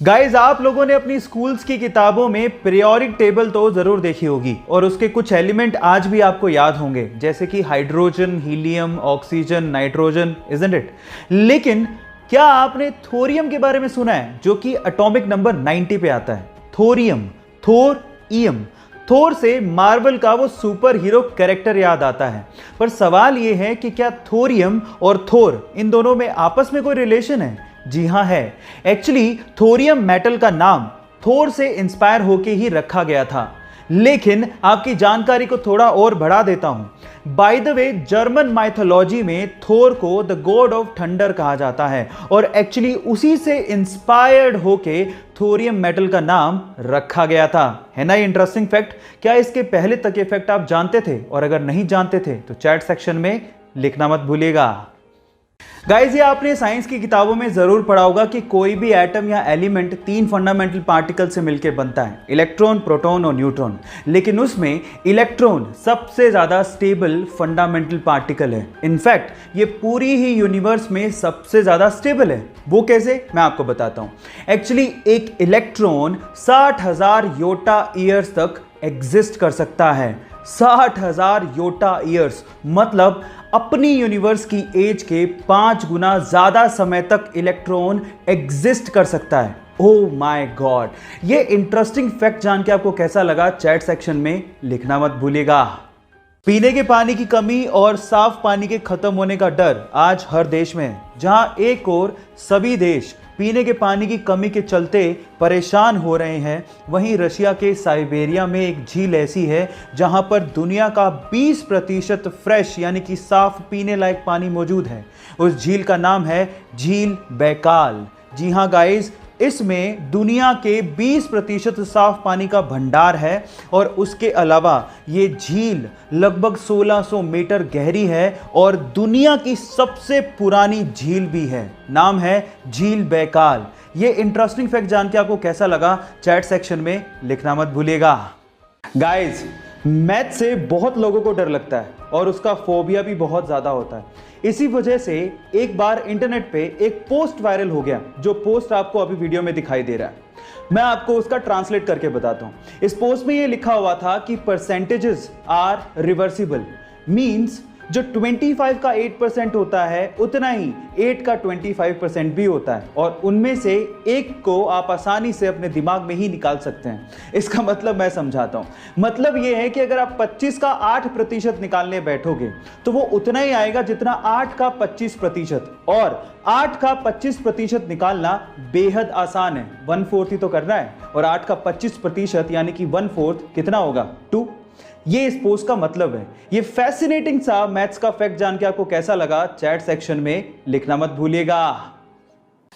Guys, आप लोगों ने अपनी स्कूल्स की किताबों में पीरियोडिक टेबल तो जरूर देखी होगी और उसके कुछ एलिमेंट आज भी आपको याद होंगे, जैसे कि hydrogen, helium, oxygen, nitrogen, isn't it. लेकिन क्या आपने थोरियम के बारे में सुना है, जो कि एटॉमिक नंबर 90 पे आता है? थोरियम, थोर ईयम। थोर से मार्वल का वो सुपर हीरो कैरेक्टर याद आता है, पर सवाल ये है कि क्या थोरियम और थोर इन दोनों में आपस में कोई रिलेशन है? जी हां है। एक्चुअली थोरियम मेटल का नाम थोर से इंस्पायर होके ही रखा गया था। लेकिन आपकी जानकारी को थोड़ा और बढ़ा देता हूं। By the way, German mythology में थोर को द गॉड ऑफ थंडर कहा जाता है और एक्चुअली उसी से इंस्पायर्ड होके थोरियम मेटल का नाम रखा गया था। है ना ये इंटरेस्टिंग फैक्ट? क्या इसके पहले तक ये फैक्ट आप जानते थे? और अगर नहीं जानते थे तो चैट सेक्शन में लिखना मत भूलिएगा। गाइस, ये आपने साइंस की किताबों में जरूर पढ़ा होगा कि कोई भी एटम या एलिमेंट 3 फंडामेंटल पार्टिकल से मिलकर बनता है, इलेक्ट्रॉन, प्रोटॉन और न्यूट्रॉन। लेकिन उसमें इलेक्ट्रॉन सबसे ज्यादा स्टेबल फंडामेंटल पार्टिकल है। इनफैक्ट ये पूरी ही यूनिवर्स में सबसे ज्यादा स्टेबल है। वो कैसे, मैं आपको बताता हूं। एक्चुअली एक इलेक्ट्रॉन 60,000 योटा ईयर्स तक एग्जिस्ट कर सकता है। 60,000 योटा ईयर्स मतलब अपनी यूनिवर्स की एज के 5 गुना ज्यादा समय तक इलेक्ट्रॉन एग्जिस्ट कर सकता है। Oh my God! ये इंटरेस्टिंग फैक्ट जान के आपको कैसा लगा, चैट सेक्शन में लिखना मत भूलिएगा। पीने के पानी की कमी और साफ पानी के खत्म होने का डर आज हर देश में है। जहां एक और सभी देश पीने के पानी की कमी के चलते परेशान हो रहे हैं, वहीं रशिया के साइबेरिया में एक झील ऐसी है जहां पर दुनिया का 20% फ्रेश यानी कि साफ पीने लायक पानी मौजूद है। उस झील का नाम है झील बैकाल। जी हां गाइस, इसमें दुनिया के 20% साफ पानी का भंडार है और उसके अलावा ये झील लगभग 1600 मीटर गहरी है और दुनिया की सबसे पुरानी झील भी है। नाम है झील बैकाल। ये इंटरेस्टिंग फैक्ट जान के आपको कैसा लगा, चैट सेक्शन में लिखना मत भूलिएगा। गाइस, मैथ से बहुत लोगों को डर लगता है और उसका फोबिया भी बहुत ज्यादा होता है। इसी वजह से एक बार इंटरनेट पे एक पोस्ट वायरल हो गया, जो पोस्ट आपको अभी वीडियो में दिखाई दे रहा है। मैं आपको उसका ट्रांसलेट करके बताता हूं। इस पोस्ट में ये लिखा हुआ था कि परसेंटेजेस आर रिवर्सिबल, मींस जो 25 का 8% होता है, उतना ही 8 का 25% भी होता है और उनमें से एक को आप आसानी से अपने दिमाग में ही निकाल सकते हैं। इसका मतलब मैं समझाता हूं। मतलब यह है कि अगर आप 25 का 8% निकालने बैठोगे तो वो उतना ही आएगा जितना 8 का 25%, और 8 का 25% निकालना बेहद आसान है। 1/4 ही तो करना है और 8 का 25% यानी कि 1/4 कितना होगा? 2। ये इस पोस्ट का मतलब है। ये फैसिनेटिंग सा मैथ्स का फैक्ट जान के आपको कैसा लगा, चैट सेक्शन में लिखना मत भूलिएगा।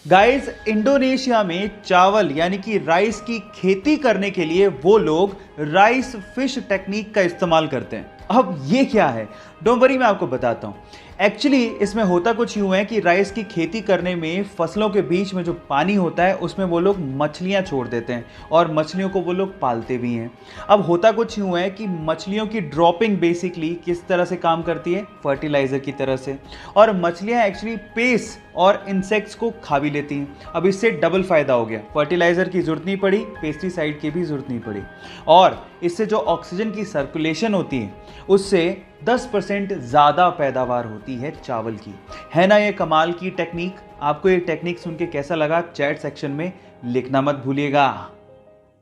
गाइस, इंडोनेशिया में चावल यानी कि राइस की खेती करने के लिए वो लोग राइस फिश टेक्निक का इस्तेमाल करते हैं। अब ये क्या है, डोंट वरी, मैं आपको बताता हूं। एक्चुअली इसमें होता कुछ यूं है कि राइस की खेती करने में फसलों के बीच में जो पानी होता है उसमें वो लोग मछलियां छोड़ देते हैं और मछलियों को वो लोग पालते भी हैं। अब होता कुछ यूं है कि मछलियों की ड्रॉपिंग बेसिकली किस तरह से काम करती है, फर्टिलाइजर की तरह से, और मछलियां एक्चुअली पेस्ट और इंसेक्ट्स को खा भी लेती हैं। अब इससे डबल फायदा हो गया, फर्टिलाइजर की जरूरत नहीं पड़ी, पेस्टिसाइड की भी जरूरत नहीं पड़ी, और इससे जो ऑक्सीजन की सर्कुलेशन होती है उससे 10% ज़्यादा पैदावार होती है चावल की। है ना ये कमाल की टेक्निक? आपको ये टेक्निक सुन के कैसा लगा, चैट सेक्शन में लिखना मत भूलिएगा।